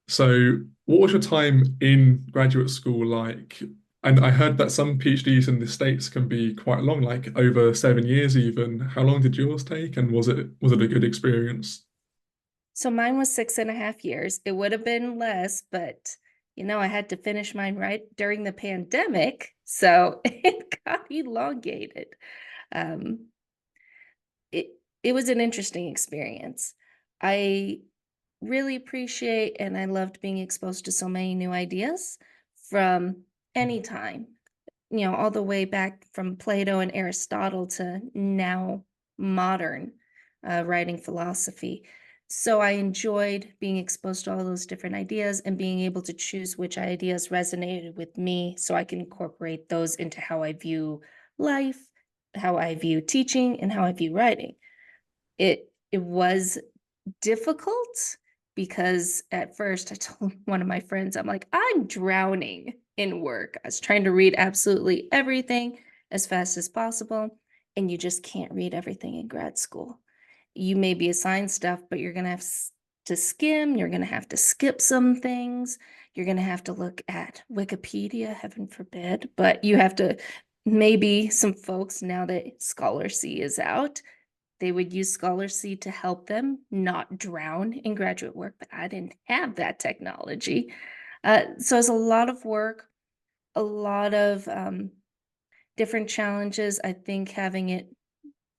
So, what was your time in graduate school like? And I heard that some PhDs in the States can be quite long, like over 7 years even. How long did yours take, and was it a good experience? So mine was 6.5 years. It would have been less, but I had to finish mine right during the pandemic, so it got elongated. Um, it it was an interesting experience. I really appreciate and I loved being exposed to so many new ideas from any time, all the way back from Plato and Aristotle to now modern writing philosophy. So I enjoyed being exposed to all those different ideas and being able to choose which ideas resonated with me so I can incorporate those into how I view life, how I view teaching, and how I view writing. It was difficult because at first I told one of my friends, I'm like, I'm drowning in work. I was trying to read absolutely everything as fast as possible. And you just can't read everything in grad school. You may be assigned stuff, but you're going to have to skim. You're going to have to skip some things. You're going to have to look at Wikipedia, heaven forbid, but you have to maybe some folks now that Scholarcy is out they would use Scholarcy to help them not drown in graduate work, but I didn't have that technology. So it's a lot of work, a lot of different challenges. I think having it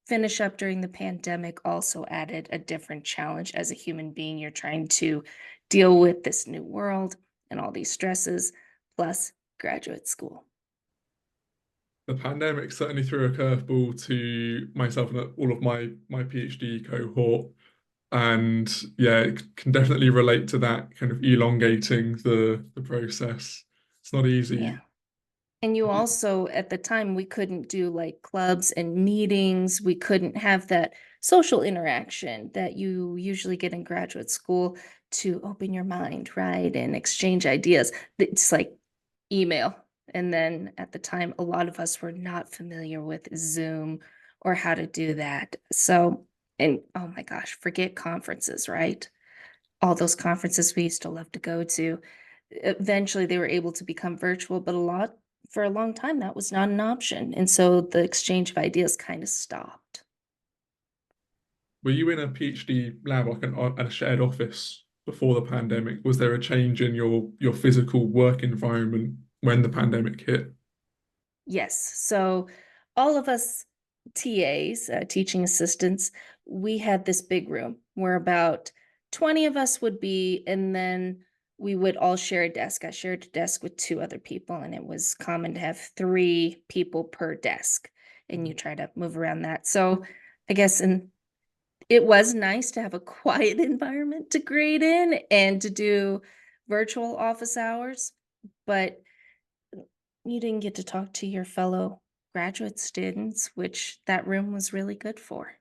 finish up during the pandemic also added a different challenge as a human being. You're trying to deal with this new world and all these stresses, plus graduate school. The pandemic certainly threw a curveball to myself and all of my PhD cohort. And yeah, it can definitely relate to that kind of elongating the process. It's not Yeah. easy. And you also, at the time, we couldn't do like clubs and meetings. We couldn't have that social interaction that you usually get in graduate school to open your mind, right? And exchange ideas. It's like email. And then at the time, a lot of us were not familiar with Zoom or how to do that. So, and oh my gosh, forget conferences, right? All those conferences we used to love to go to. Eventually, they were able to become virtual, but for a long time, that was not an option. And so the exchange of ideas kind of stopped. Were you in a PhD lab, like a shared office before the pandemic? Was there a change in your physical work environment when the pandemic hit? Yes. So all of us TAs, teaching assistants, we had this big room where about 20 of us would be, and then we would all share a desk. I shared a desk with two other people, and it was common to have three people per desk, and you try to move around that. So I guess it was nice to have a quiet environment to grade in and to do virtual office hours, but you didn't get to talk to your fellow graduate students, which that room was really good for.